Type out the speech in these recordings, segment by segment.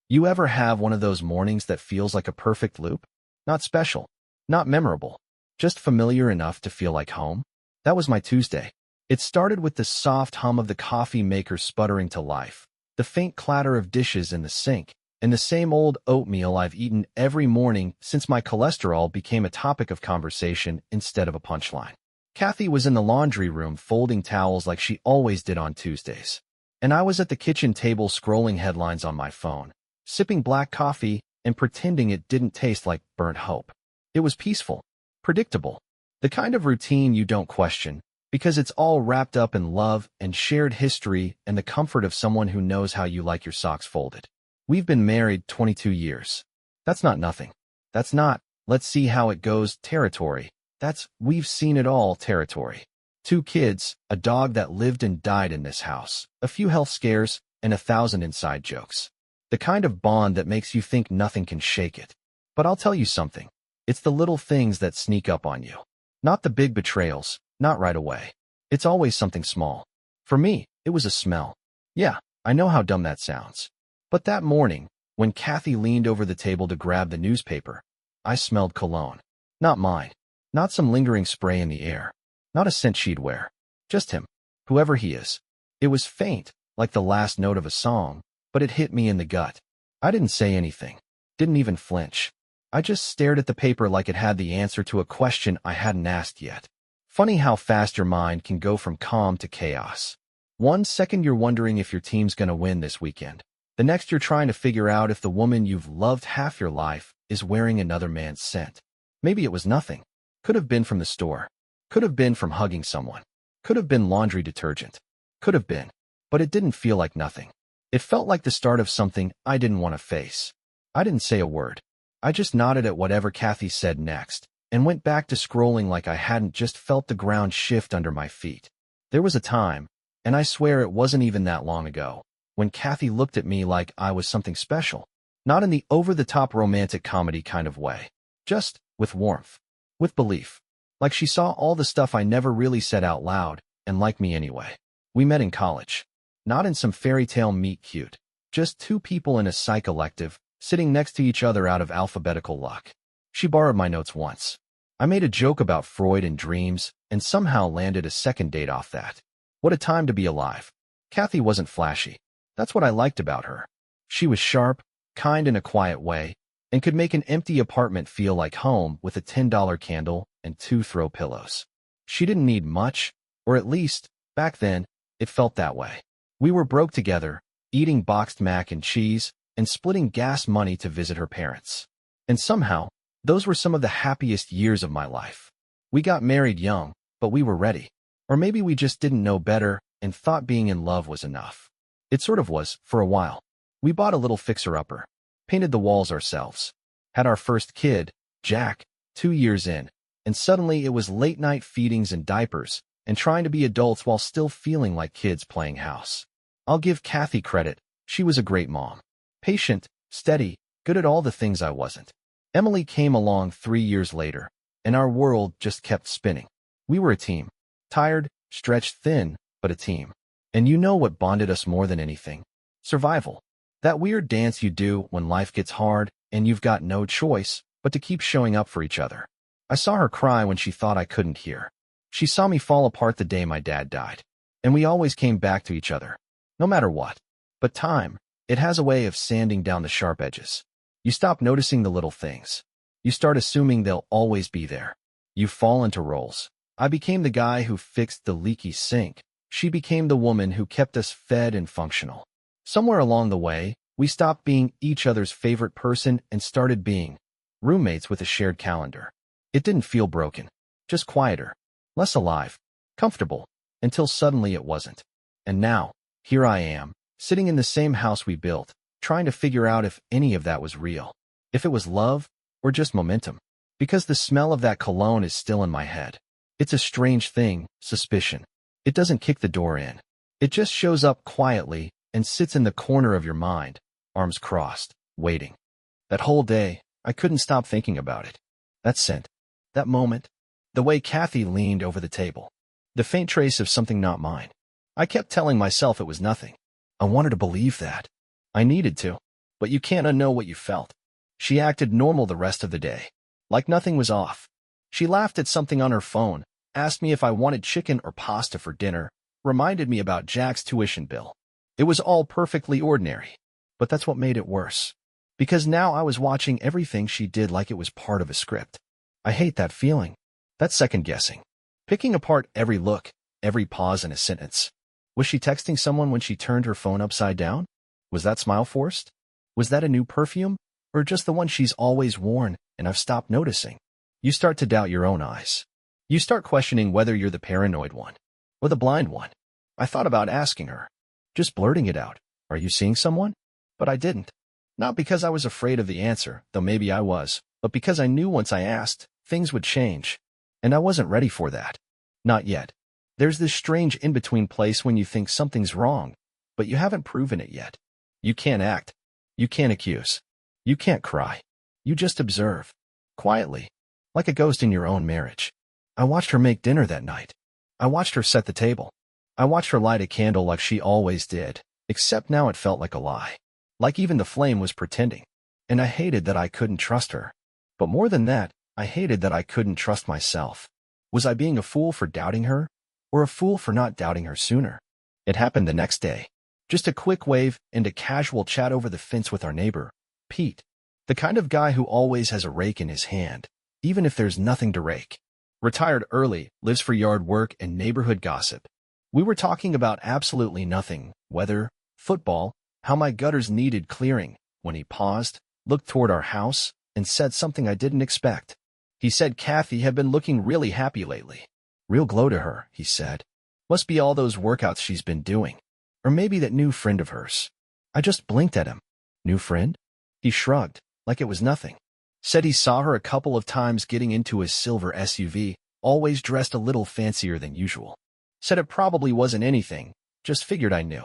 You ever have one of those mornings that feels like a perfect loop? Not special, not memorable, just familiar enough to feel like home? That was my Tuesday. It started with the soft hum of the coffee maker sputtering to life, the faint clatter of dishes in the sink, and the same old oatmeal I've eaten every morning since my cholesterol became a topic of conversation instead of a punchline. Kathy was in the laundry room folding towels like she always did on Tuesdays. And I was at the kitchen table scrolling headlines on my phone, sipping black coffee and pretending it didn't taste like burnt hope. It was peaceful, predictable, the kind of routine you don't question, because it's all wrapped up in love and shared history and the comfort of someone who knows how you like your socks folded. We've been married 22 years. That's not nothing. That's not, let's see how it goes territory. That's, we've seen it all territory. 2 kids, a dog that lived and died in this house, a few health scares, and 1,000 inside jokes. The kind of bond that makes you think nothing can shake it. But I'll tell you something. It's the little things that sneak up on you. Not the big betrayals, not right away. It's always something small. For me, it was a smell. Yeah, I know how dumb that sounds. But that morning, when Kathy leaned over the table to grab the newspaper, I smelled cologne. Not mine. Not some lingering spray in the air. Not a scent she'd wear. Just him. Whoever he is. It was faint, like the last note of a song, but it hit me in the gut. I didn't say anything. Didn't even flinch. I just stared at the paper like it had the answer to a question I hadn't asked yet. Funny how fast your mind can go from calm to chaos. 1 second you're wondering if your team's gonna win this weekend. The next you're trying to figure out if the woman you've loved half your life is wearing another man's scent. Maybe it was nothing. Could have been from the store. Could have been from hugging someone. Could have been laundry detergent. Could have been. But it didn't feel like nothing. It felt like the start of something I didn't want to face. I didn't say a word. I just nodded at whatever Kathy said next, and went back to scrolling like I hadn't just felt the ground shift under my feet. There was a time, and I swear it wasn't even that long ago, when Kathy looked at me like I was something special. Not in the over-the-top romantic comedy kind of way. Just with warmth. With belief. Like she saw all the stuff I never really said out loud, and liked me anyway. We met in college. Not in some fairy tale meet cute. Just 2 people in a psych elective, sitting next to each other out of alphabetical luck. She borrowed my notes once. I made a joke about Freud and dreams, and somehow landed a second date off that. What a time to be alive. Kathy wasn't flashy. That's what I liked about her. She was sharp, kind in a quiet way, and could make an empty apartment feel like home with a $10 candle and 2 throw pillows. She didn't need much, or at least, back then, it felt that way. We were broke together, eating boxed mac and cheese, and splitting gas money to visit her parents. And somehow, those were some of the happiest years of my life. We got married young, but we were ready. Or maybe we just didn't know better and thought being in love was enough. It sort of was, for a while. We bought a little fixer-upper, painted the walls ourselves, had our first kid, Jack, 2 years in, and suddenly it was late-night feedings and diapers, and trying to be adults while still feeling like kids playing house. I'll give Kathy credit. She was a great mom. Patient, steady, good at all the things I wasn't. Emily came along 3 years later, and our world just kept spinning. We were a team. Tired, stretched thin, but a team. And you know what bonded us more than anything? Survival. That weird dance you do when life gets hard and you've got no choice but to keep showing up for each other. I saw her cry when she thought I couldn't hear. She saw me fall apart the day my dad died. And we always came back to each other. No matter what. But time, it has a way of sanding down the sharp edges. You stop noticing the little things. You start assuming they'll always be there. You fall into roles. I became the guy who fixed the leaky sink. She became the woman who kept us fed and functional. Somewhere along the way, we stopped being each other's favorite person and started being roommates with a shared calendar. It didn't feel broken. Just quieter. Less alive. Comfortable. Until suddenly it wasn't. And now, here I am, sitting in the same house we built, trying to figure out if any of that was real. If it was love, or just momentum. Because the smell of that cologne is still in my head. It's a strange thing, suspicion. It doesn't kick the door in. It just shows up quietly and sits in the corner of your mind, arms crossed, waiting. That whole day, I couldn't stop thinking about it. That scent. That moment. The way Kathy leaned over the table. The faint trace of something not mine. I kept telling myself it was nothing. I wanted to believe that. I needed to. but you can't unknow what you felt. She acted normal the rest of the day, like nothing was off. She laughed at something on her phone, asked me if I wanted chicken or pasta for dinner, reminded me about Jack's tuition bill. It was all perfectly ordinary, but that's what made it worse. Because now I was watching everything she did like it was part of a script. I hate that feeling. That second-guessing. Picking apart every look, every pause in a sentence. Was she texting someone when she turned her phone upside down? Was that smile forced? Was that a new perfume? Or just the one she's always worn and I've stopped noticing? You start to doubt your own eyes. You start questioning whether you're the paranoid one or the blind one. I thought about asking her, just blurting it out, "Are you seeing someone?" But I didn't. Not because I was afraid of the answer, though maybe I was, but because I knew once I asked, things would change. And I wasn't ready for that. Not yet. There's this strange in-between place when you think something's wrong, but you haven't proven it yet. You can't act. You can't accuse. You can't cry. You just observe. Quietly. Like a ghost in your own marriage. I watched her make dinner that night. I watched her set the table. I watched her light a candle like she always did, except now it felt like a lie. Like even the flame was pretending. And I hated that I couldn't trust her. But more than that, I hated that I couldn't trust myself. Was I being a fool for doubting her? Or a fool for not doubting her sooner? It happened the next day. Just a quick wave and a casual chat over the fence with our neighbor, Pete. The kind of guy who always has a rake in his hand, even if there's nothing to rake. Retired early, lives for yard work and neighborhood gossip. We were talking about absolutely nothing, weather, football, how my gutters needed clearing, when he paused, looked toward our house, and said something I didn't expect. He said Kathy had been looking really happy lately. Real glow to her, he said. Must be all those workouts she's been doing. Or maybe that new friend of hers. I just blinked at him. New friend? He shrugged, like it was nothing. Said he saw her a couple of times getting into his silver SUV, always dressed a little fancier than usual. Said it probably wasn't anything, just figured I knew.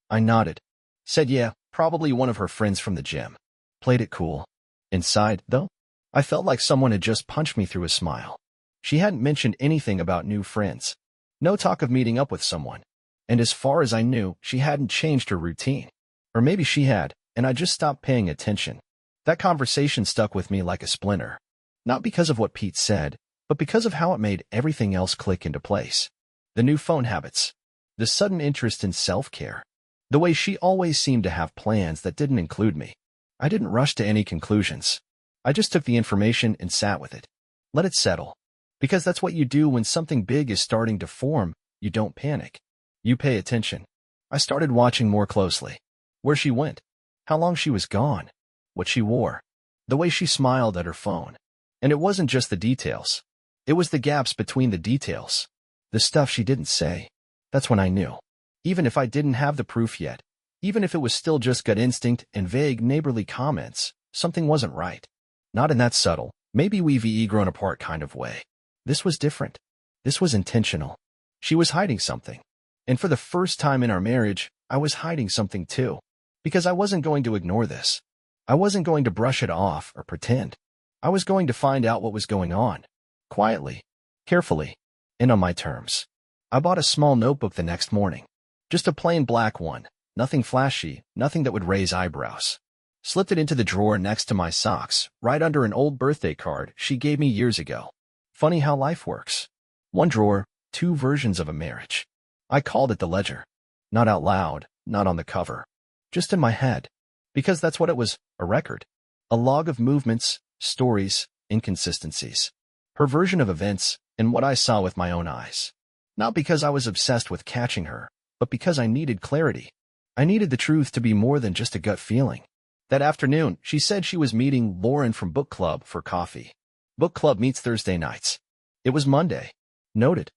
I nodded. Said yeah, probably one of her friends from the gym. Played it cool. Inside, though, I felt like someone had just punched me through a smile. She hadn't mentioned anything about new friends. No talk of meeting up with someone. And as far as I knew, she hadn't changed her routine. Or maybe she had, and I just stopped paying attention. That conversation stuck with me like a splinter. Not because of what Pete said, but because of how it made everything else click into place. The new phone habits. The sudden interest in self-care. The way she always seemed to have plans that didn't include me. I didn't rush to any conclusions. I just took the information and sat with it. Let it settle. Because that's what you do when something big is starting to form. You don't panic. You pay attention. I started watching more closely. Where she went. How long she was gone. What she wore. The way she smiled at her phone. And it wasn't just the details. It was the gaps between the details. The stuff she didn't say. That's when I knew. Even if I didn't have the proof yet. Even if it was still just gut instinct and vague neighborly comments, something wasn't right. Not in that subtle, maybe we've grown apart kind of way. This was different. This was intentional. She was hiding something. And for the first time in our marriage, I was hiding something too. Because I wasn't going to ignore this. I wasn't going to brush it off or pretend. I was going to find out what was going on. Quietly. Carefully. And on my terms. I bought a small notebook the next morning. Just a plain black one. Nothing flashy, nothing that would raise eyebrows. Slipped it into the drawer next to my socks, right under an old birthday card she gave me years ago. Funny how life works. One drawer, two versions of a marriage. I called it the ledger. Not out loud, not on the cover. Just in my head. Because that's what it was, a record. A log of movements, stories, inconsistencies. Her version of events, and what I saw with my own eyes. Not because I was obsessed with catching her, but because I needed clarity. I needed the truth to be more than just a gut feeling. That afternoon, she said she was meeting Lauren from book club for coffee. Book club meets Thursday nights. It was Monday. Noted.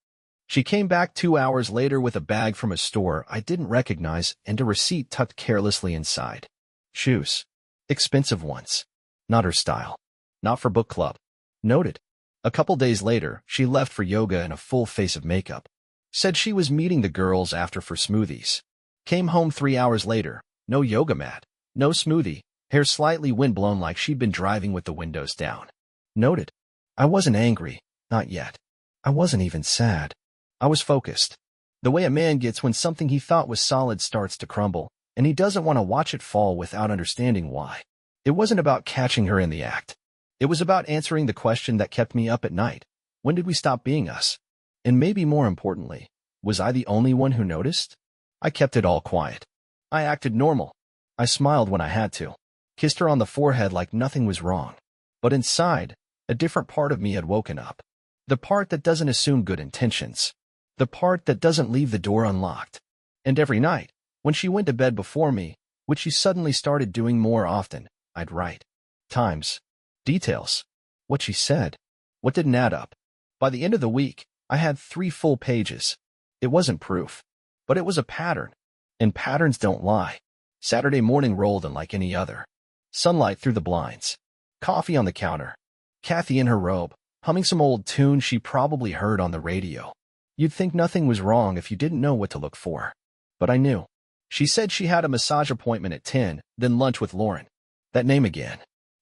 She came back 2 hours later with a bag from a store I didn't recognize and a receipt tucked carelessly inside. Shoes. Expensive ones. Not her style. Not for book club. Noted. A couple days later, she left for yoga in a full face of makeup. Said she was meeting the girls after for smoothies. Came home 3 hours later. No yoga mat. No smoothie. Hair slightly windblown like she'd been driving with the windows down. Noted. I wasn't angry. Not yet. I wasn't even sad. I was focused. The way a man gets when something he thought was solid starts to crumble, and he doesn't want to watch it fall without understanding why. It wasn't about catching her in the act. It was about answering the question that kept me up at night. When did we stop being us? And maybe more importantly, was I the only one who noticed? I kept it all quiet. I acted normal. I smiled when I had to, kissed her on the forehead like nothing was wrong. But inside, a different part of me had woken up. The part that doesn't assume good intentions. The part that doesn't leave the door unlocked. And every night, when she went to bed before me, which she suddenly started doing more often, I'd write. Times. Details. What she said. What didn't add up. By the end of the week, I had 3 full pages. It wasn't proof, but it was a pattern. And patterns don't lie. Saturday morning rolled in like any other. Sunlight through the blinds. Coffee on the counter. Kathy in her robe, humming some old tune she probably heard on the radio. You'd think nothing was wrong if you didn't know what to look for. But I knew. She said she had a massage appointment at 10, then lunch with Lauren. That name again.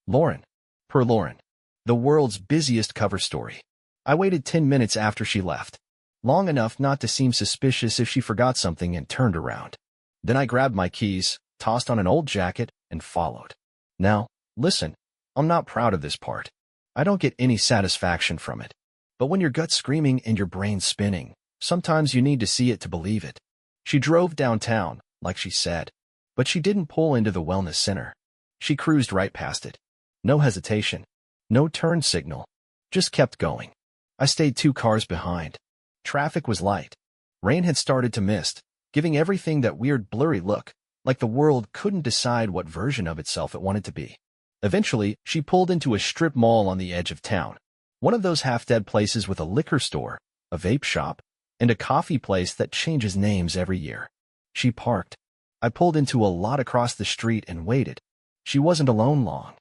Lauren. Per Lauren. The world's busiest cover story. I waited 10 minutes after she left. Long enough not to seem suspicious if she forgot something and turned around. Then I grabbed my keys, tossed on an old jacket, and followed. Now, listen, I'm not proud of this part. I don't get any satisfaction from it. But when your gut's screaming and your brain's spinning, sometimes you need to see it to believe it. She drove downtown, like she said, but she didn't pull into the wellness center. She cruised right past it. No hesitation. No turn signal. Just kept going. I stayed 2 cars behind. Traffic was light. Rain had started to mist, giving everything that weird blurry look, like the world couldn't decide what version of itself it wanted to be. Eventually, she pulled into a strip mall on the edge of town. One of those half-dead places with a liquor store, a vape shop, and a coffee place that changes names every year. She parked. I pulled into a lot across the street and waited. She wasn't alone long.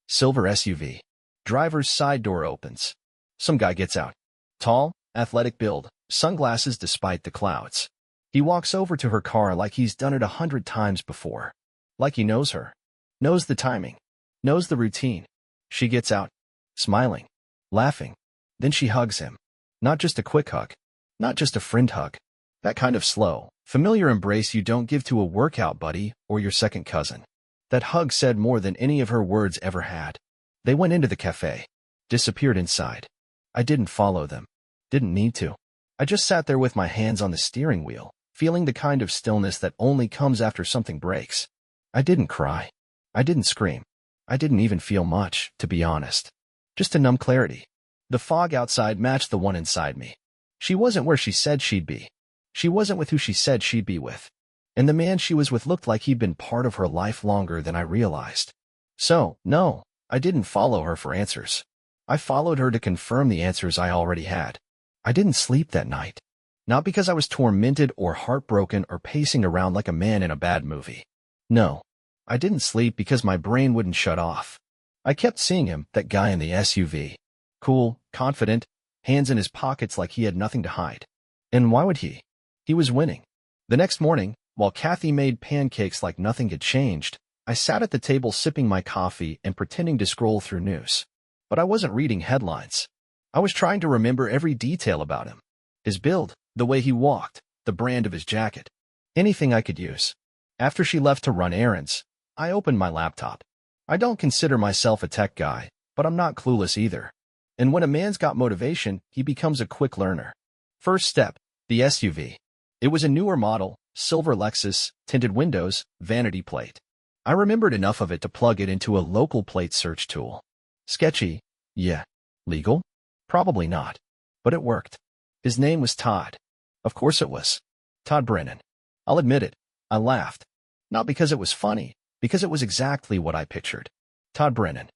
Silver SUV. Driver's side door opens. Some guy gets out. Tall, athletic build, sunglasses despite the clouds. He walks over to her car like he's done it 100 times before. Like he knows her. Knows the timing. Knows the routine. She gets out. Smiling. Laughing. Then she hugs him. Not just a quick hug. Not just a friend hug. That kind of slow, familiar embrace you don't give to a workout buddy or your second cousin. That hug said more than any of her words ever had. They went into the cafe. Disappeared inside. I didn't follow them. Didn't need to. I just sat there with my hands on the steering wheel, feeling the kind of stillness that only comes after something breaks. I didn't cry. I didn't scream. I didn't even feel much, to be honest. Just a numb clarity. The fog outside matched the one inside me. She wasn't where she said she'd be. She wasn't with who she said she'd be with. And the man she was with looked like he'd been part of her life longer than I realized. So, no, I didn't follow her for answers. I followed her to confirm the answers I already had. I didn't sleep that night. Not because I was tormented or heartbroken or pacing around like a man in a bad movie. No, I didn't sleep because my brain wouldn't shut off. I kept seeing him, that guy in the SUV. Cool, confident, hands in his pockets like he had nothing to hide. And why would he? He was winning. The next morning, while Kathy made pancakes like nothing had changed, I sat at the table sipping my coffee and pretending to scroll through news. But I wasn't reading headlines. I was trying to remember every detail about him. His build, the way he walked, the brand of his jacket. Anything I could use. After she left to run errands, I opened my laptop. I don't consider myself a tech guy, but I'm not clueless either. And when a man's got motivation, he becomes a quick learner. First step, the SUV. It was a newer model, silver Lexus, tinted windows, vanity plate. I remembered enough of it to plug it into a local plate search tool. Sketchy, yeah. Legal? Probably not. But it worked. His name was Todd. Of course it was. Todd Brennan. I'll admit it. I laughed. Not because it was funny, because it was exactly what I pictured. Todd Brennan.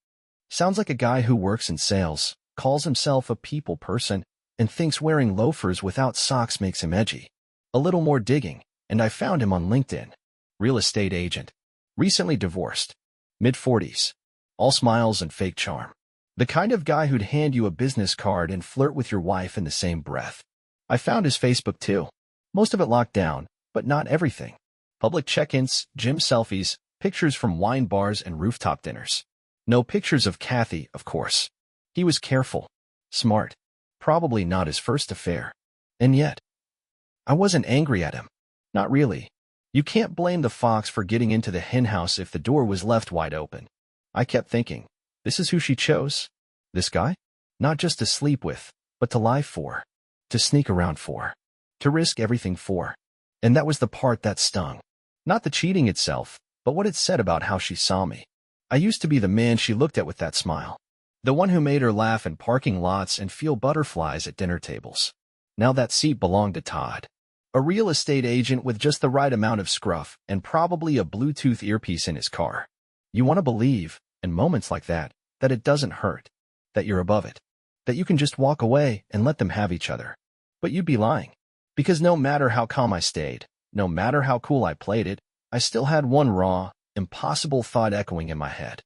Sounds like a guy who works in sales, calls himself a people person, and thinks wearing loafers without socks makes him edgy. A little more digging, and I found him on LinkedIn. Real estate agent. Recently divorced. Mid-40s. All smiles and fake charm. The kind of guy who'd hand you a business card and flirt with your wife in the same breath. I found his Facebook too. Most of it locked down, but not everything. Public check-ins, gym selfies, pictures from wine bars and rooftop dinners. No pictures of Kathy, of course. He was careful. Smart. Probably not his first affair. And yet, I wasn't angry at him. Not really. You can't blame the fox for getting into the henhouse if the door was left wide open. I kept thinking, this is who she chose? This guy? Not just to sleep with, but to lie for, to sneak around for, to risk everything for. And that was the part that stung. Not the cheating itself, but what it said about how she saw me. I used to be the man she looked at with that smile. The one who made her laugh in parking lots and feel butterflies at dinner tables. Now that seat belonged to Todd. A real estate agent with just the right amount of scruff and probably a Bluetooth earpiece in his car. You want to believe, in moments like that it doesn't hurt, that you're above it, that you can just walk away and let them have each other. But you'd be lying. Because no matter how calm I stayed, no matter how cool I played it, I still had one raw, impossible thought echoing in my head.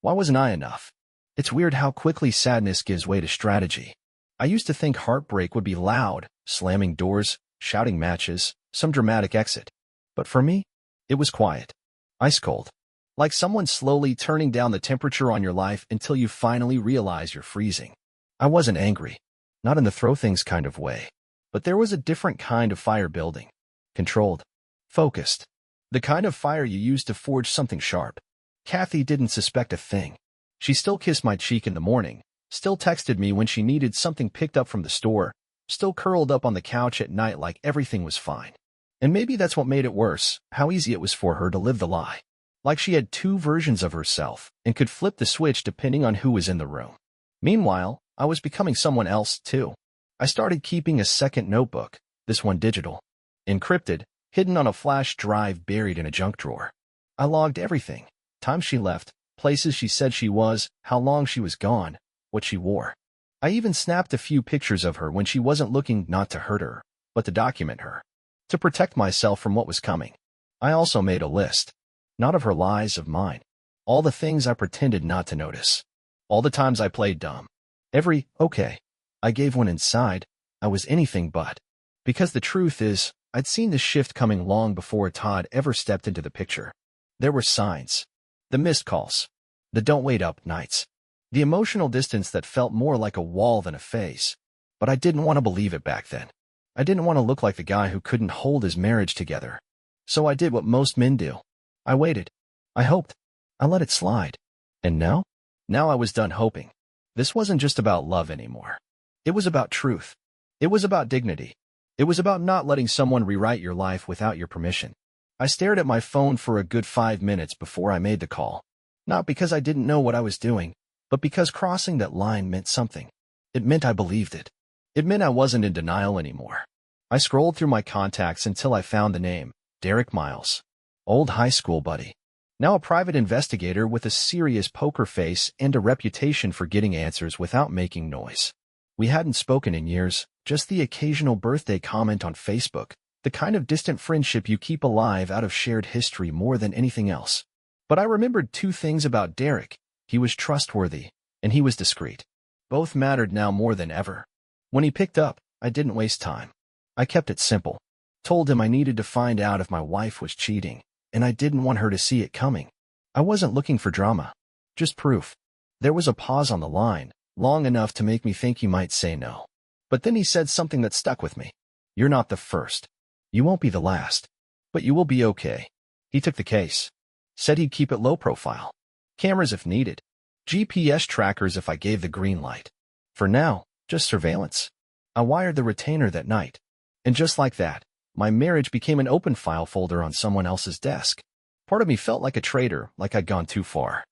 Why wasn't I enough? It's weird how quickly sadness gives way to strategy. I used to think heartbreak would be loud, slamming doors, shouting matches, some dramatic exit. But for me, it was quiet. Ice cold. Like someone slowly turning down the temperature on your life until you finally realize you're freezing. I wasn't angry. Not in the throw things kind of way. But there was a different kind of fire building. Controlled. Focused. The kind of fire you use to forge something sharp. Kathy didn't suspect a thing. She still kissed my cheek in the morning, still texted me when she needed something picked up from the store, still curled up on the couch at night like everything was fine. And maybe that's what made it worse, how easy it was for her to live the lie. Like she had two versions of herself and could flip the switch depending on who was in the room. Meanwhile, I was becoming someone else, too. I started keeping a second notebook, this one digital, encrypted, hidden on a flash drive buried in a junk drawer. I logged everything, time she left, places she said she was, how long she was gone, what she wore. I even snapped a few pictures of her when she wasn't looking, not to hurt her, but to document her, to protect myself from what was coming. I also made a list, not of her lies, of mine. All the things I pretended not to notice. All the times I played dumb. Every, okay, I gave one inside, I was anything but. Because the truth is, I'd seen the shift coming long before Todd ever stepped into the picture. There were signs. The missed calls. The don't wait up nights. The emotional distance that felt more like a wall than a face. But I didn't want to believe it back then. I didn't want to look like the guy who couldn't hold his marriage together. So I did what most men do. I waited. I hoped. I let it slide. And now? Now I was done hoping. This wasn't just about love anymore. It was about truth. It was about dignity. It was about not letting someone rewrite your life without your permission. I stared at my phone for a good 5 minutes before I made the call. Not because I didn't know what I was doing, but because crossing that line meant something. It meant I believed it. It meant I wasn't in denial anymore. I scrolled through my contacts until I found the name, Derek Miles. Old high school buddy. Now a private investigator with a serious poker face and a reputation for getting answers without making noise. We hadn't spoken in years, just the occasional birthday comment on Facebook, the kind of distant friendship you keep alive out of shared history more than anything else. But I remembered two things about Derek. He was trustworthy, and he was discreet. Both mattered now more than ever. When he picked up, I didn't waste time. I kept it simple. Told him I needed to find out if my wife was cheating, and I didn't want her to see it coming. I wasn't looking for drama. Just proof. There was a pause on the line, long enough to make me think he might say no. But then he said something that stuck with me. You're not the first. You won't be the last. But you will be okay. He took the case. Said he'd keep it low profile. Cameras if needed. GPS trackers if I gave the green light. For now, just surveillance. I wired the retainer that night. And just like that, my marriage became an open file folder on someone else's desk. Part of me felt like a traitor, like I'd gone too far.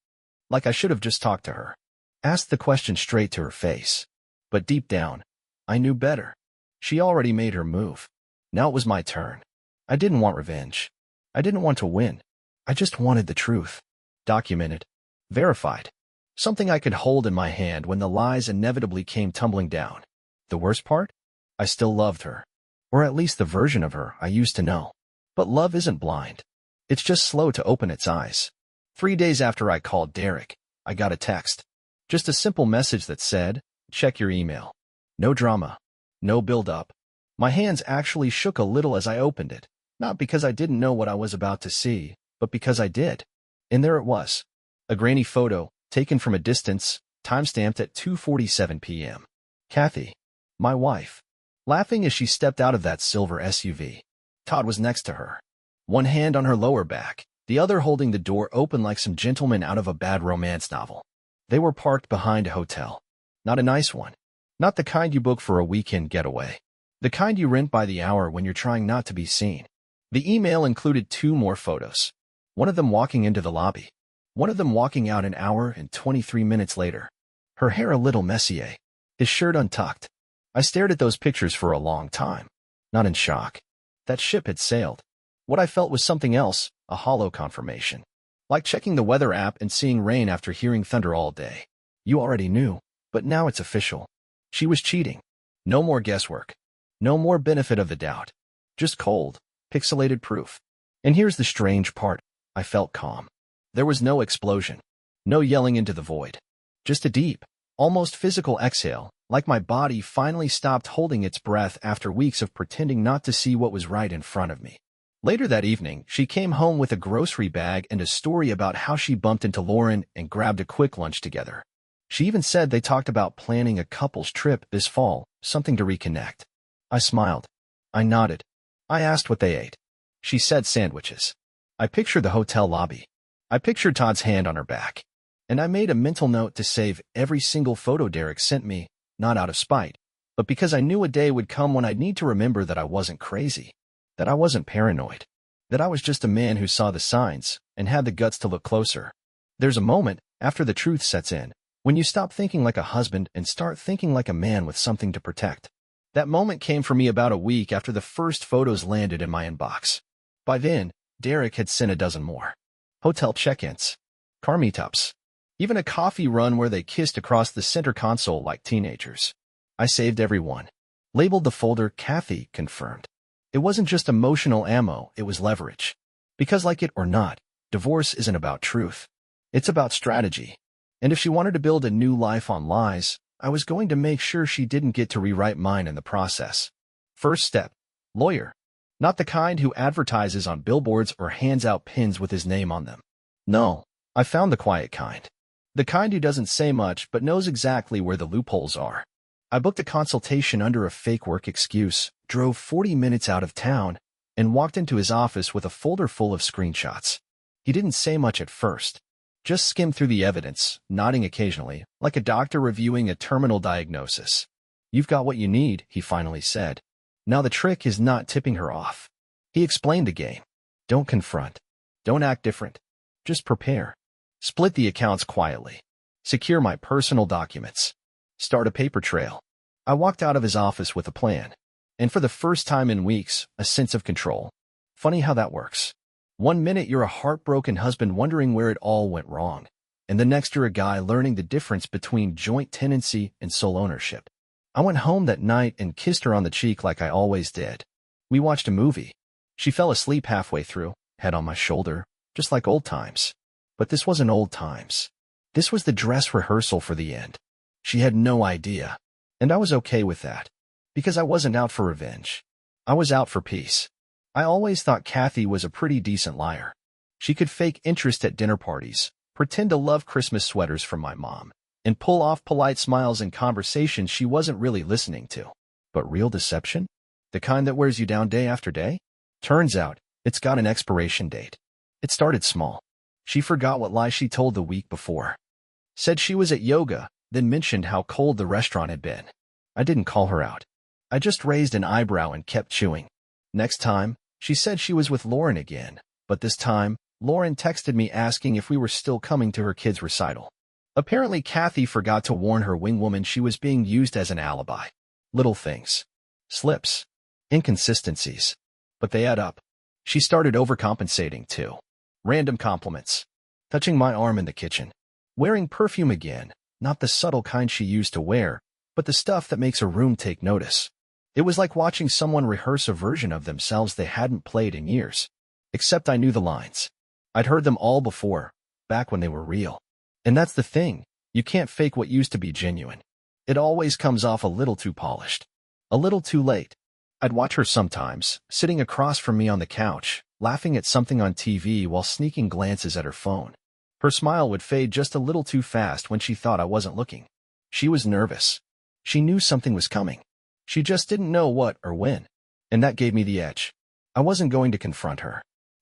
Like I should have just talked to her. Asked the question straight to her face. But deep down, I knew better. She already made her move. Now it was my turn. I didn't want revenge. I didn't want to win. I just wanted the truth. Documented. Verified. Something I could hold in my hand when the lies inevitably came tumbling down. The worst part? I still loved her. Or at least the version of her I used to know. But love isn't blind. It's just slow to open its eyes. 3 days after I called Derek, I got a text. Just a simple message that said, check your email. No drama. No build-up. My hands actually shook a little as I opened it, not because I didn't know what I was about to see, but because I did. And there it was. A grainy photo, taken from a distance, timestamped at 2:47 p.m. Kathy, my wife, laughing as she stepped out of that silver SUV. Todd was next to her. one hand on her lower back, the other holding the door open like some gentleman out of a bad romance novel. They were parked behind a hotel. Not a nice one. Not the kind you book for a weekend getaway. The kind you rent by the hour when you're trying not to be seen. The email included 2 more photos. One of them walking into the lobby. One of them walking out an hour and 23 minutes later. Her hair a little messier. His shirt untucked. I stared at those pictures for a long time. Not in shock. That ship had sailed. What I felt was something else, a hollow confirmation. Like checking the weather app and seeing rain after hearing thunder all day. You already knew, but now it's official. She was cheating. No more guesswork. No more benefit of the doubt. Just cold, pixelated proof. And here's the strange part. I felt calm. There was no explosion. No yelling into the void. Just a deep, almost physical exhale, like my body finally stopped holding its breath after weeks of pretending not to see what was right in front of me. Later that evening, she came home with a grocery bag and a story about how she bumped into Lauren and grabbed a quick lunch together. She even said they talked about planning a couple's trip this fall, something to reconnect. I smiled. I nodded. I asked what they ate. She said sandwiches. I pictured the hotel lobby. I pictured Todd's hand on her back. And I made a mental note to save every single photo Derek sent me, not out of spite, but because I knew a day would come when I'd need to remember that I wasn't crazy, that I wasn't paranoid, that I was just a man who saw the signs and had the guts to look closer. There's a moment, after the truth sets in, when you stop thinking like a husband and start thinking like a man with something to protect. That moment came for me about a week after the first photos landed in my inbox. By then, Derek had sent a dozen more. Hotel check-ins, car meetups, even a coffee run where they kissed across the center console like teenagers. I saved every one. Labeled the folder Kathy confirmed. It wasn't just emotional ammo, it was leverage. Because like it or not, divorce isn't about truth. It's about strategy. And if she wanted to build a new life on lies, I was going to make sure she didn't get to rewrite mine in the process. First step, lawyer. Not the kind who advertises on billboards or hands out pins with his name on them. No, I found the quiet kind. The kind who doesn't say much but knows exactly where the loopholes are. I booked a consultation under a fake work excuse, drove 40 minutes out of town, and walked into his office with a folder full of screenshots. He didn't say much at first. Just skimmed through the evidence, nodding occasionally, like a doctor reviewing a terminal diagnosis. You've got what you need, he finally said. Now the trick is not tipping her off. He explained the game. Don't confront. Don't act different. Just prepare. Split the accounts quietly. Secure my personal documents. Start a paper trail. I walked out of his office with a plan. And for the first time in weeks, a sense of control. Funny how that works. 1 minute you're a heartbroken husband wondering where it all went wrong, and the next you're a guy learning the difference between joint tenancy and sole ownership. I went home that night and kissed her on the cheek like I always did. We watched a movie. She fell asleep halfway through, head on my shoulder, just like old times. But this wasn't old times. This was the dress rehearsal for the end. She had no idea, and I was okay with that, because I wasn't out for revenge. I was out for peace. I always thought Kathy was a pretty decent liar. She could fake interest at dinner parties, pretend to love Christmas sweaters from my mom, and pull off polite smiles in conversations she wasn't really listening to. But real deception? The kind that wears you down day after day? Turns out, it's got an expiration date. It started small. She forgot what lie she told the week before. Said she was at yoga, then mentioned how cold the restaurant had been. I didn't call her out. I just raised an eyebrow and kept chewing. Next time, she said she was with Lauren again, but this time, Lauren texted me asking if we were still coming to her kid's recital. Apparently, Kathy forgot to warn her wingwoman she was being used as an alibi. Little things. Slips. Inconsistencies. But they add up. She started overcompensating, too. Random compliments. Touching my arm in the kitchen. Wearing perfume again, not the subtle kind she used to wear, but the stuff that makes a room take notice. It was like watching someone rehearse a version of themselves they hadn't played in years. Except I knew the lines. I'd heard them all before, back when they were real. And that's the thing, you can't fake what used to be genuine. It always comes off a little too polished. A little too late. I'd watch her sometimes, sitting across from me on the couch, laughing at something on TV while sneaking glances at her phone. Her smile would fade just a little too fast when she thought I wasn't looking. She was nervous. She knew something was coming. She just didn't know what or when. And that gave me the edge. I wasn't going to confront her.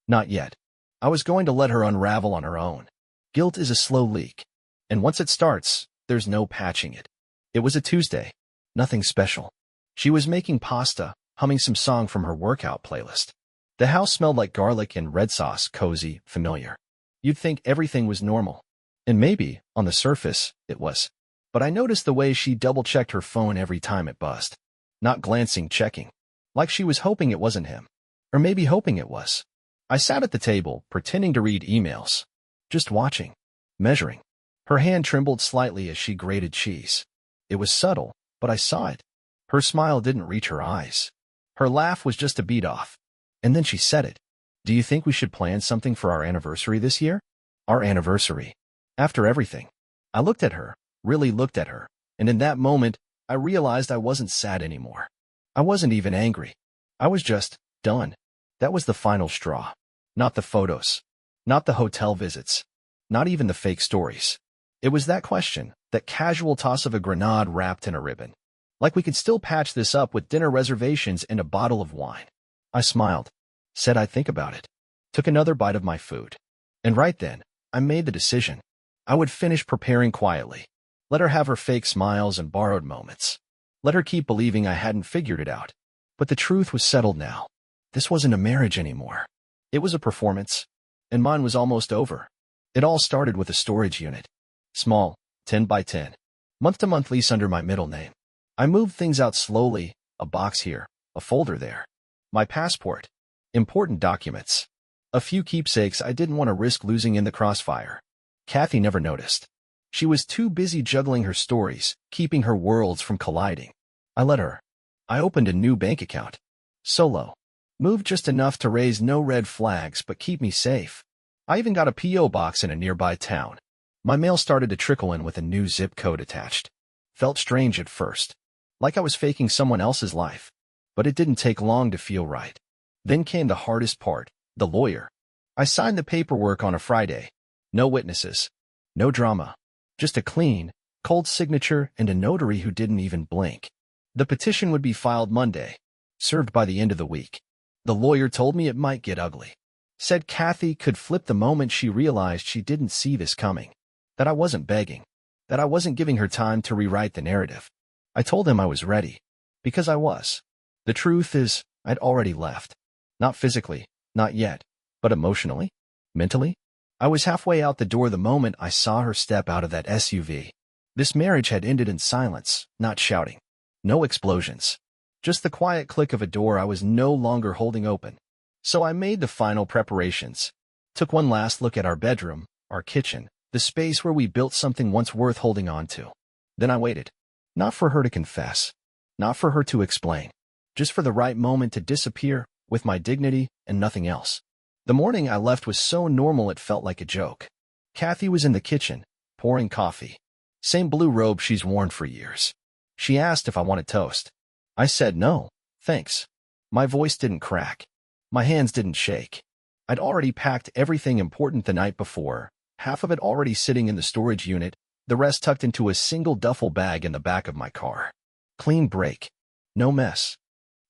Not yet. I was going to let her unravel on her own. Guilt is a slow leak, and once it starts, there's no patching it. It was a Tuesday. Nothing special. She was making pasta, humming some song from her workout playlist. The house smelled like garlic and red sauce, cozy, familiar. You'd think everything was normal. And maybe, on the surface, it was. But I noticed the way she double-checked her phone every time it buzzed. Not glancing, checking. Like she was hoping it wasn't him. Or maybe hoping it was. I sat at the table, pretending to read emails. Just watching. Measuring. Her hand trembled slightly as she grated cheese. It was subtle, but I saw it. Her smile didn't reach her eyes. Her laugh was just a beat off. And then she said it. Do you think we should plan something for our anniversary this year? Our anniversary. After everything. I looked at her, really looked at her, and in that moment, I realized I wasn't sad anymore. I wasn't even angry. I was just done. That was the final straw. Not the photos. Not the hotel visits. Not even the fake stories. It was that question, that casual toss of a grenade wrapped in a ribbon. Like we could still patch this up with dinner reservations and a bottle of wine. I smiled. Said I'd think about it. Took another bite of my food. And right then, I made the decision. I would finish preparing quietly. Let her have her fake smiles and borrowed moments. Let her keep believing I hadn't figured it out. But the truth was settled now. This wasn't a marriage anymore. It was a performance. And mine was almost over. It all started with a storage unit. Small, 10 by 10. Month-to-month lease under my middle name. I moved things out slowly, a box here, a folder there. My passport. Important documents. A few keepsakes I didn't want to risk losing in the crossfire. Kathy never noticed. She was too busy juggling her stories, keeping her worlds from colliding. I let her. I opened a new bank account. Solo. Moved just enough to raise no red flags but keep me safe. I even got a P.O. box in a nearby town. My mail started to trickle in with a new zip code attached. Felt strange at first. Like I was faking someone else's life. But it didn't take long to feel right. Then came the hardest part, the lawyer. I signed the paperwork on a Friday. No witnesses. No drama. Just a clean, cold signature and a notary who didn't even blink. The petition would be filed Monday. Served by the end of the week. The lawyer told me it might get ugly. Said Kathy could flip the moment she realized she didn't see this coming. That I wasn't begging. That I wasn't giving her time to rewrite the narrative. I told him I was ready. Because I was. The truth is, I'd already left. Not physically, not yet, but emotionally, mentally. I was halfway out the door the moment I saw her step out of that SUV. This marriage had ended in silence, not shouting. No explosions. Just the quiet click of a door I was no longer holding open. So I made the final preparations. Took one last look at our bedroom, our kitchen, the space where we built something once worth holding on to. Then I waited. Not for her to confess. Not for her to explain. Just for the right moment to disappear, with my dignity and nothing else. The morning I left was so normal it felt like a joke. Kathy was in the kitchen, pouring coffee. Same blue robe she's worn for years. She asked if I wanted toast. I said no, thanks. My voice didn't crack. My hands didn't shake. I'd already packed everything important the night before, half of it already sitting in the storage unit, the rest tucked into a single duffel bag in the back of my car. Clean break. No mess.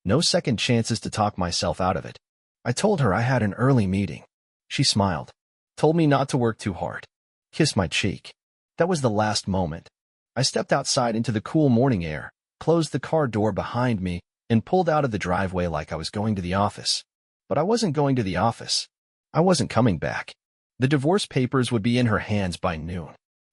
No second chances to talk myself out of it. I told her I had an early meeting. She smiled. Told me not to work too hard. Kissed my cheek. That was the last moment. I stepped outside into the cool morning air, closed the car door behind me, and pulled out of the driveway like I was going to the office. But I wasn't going to the office. I wasn't coming back. The divorce papers would be in her hands by noon.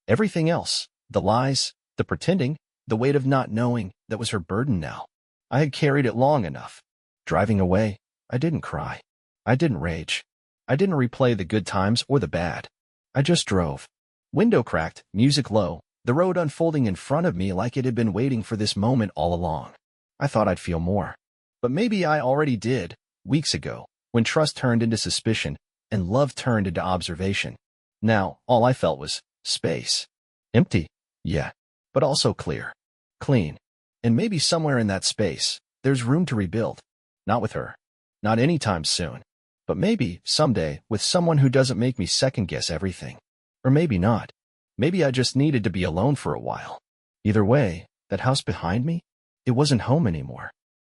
Everything else, the lies, the pretending, the weight of not knowing, that was her burden now. I had carried it long enough. Driving away, I didn't cry. I didn't rage. I didn't replay the good times or the bad. I just drove. Window cracked, music low, the road unfolding in front of me like it had been waiting for this moment all along. I thought I'd feel more. But maybe I already did, weeks ago, when trust turned into suspicion and love turned into observation. Now, all I felt was space. Empty, yeah, but also clear. Clean. And maybe somewhere in that space, there's room to rebuild. Not with her. Not anytime soon. But maybe, someday, with someone who doesn't make me second-guess everything. Or maybe not. Maybe I just needed to be alone for a while. Either way, that house behind me, it wasn't home anymore.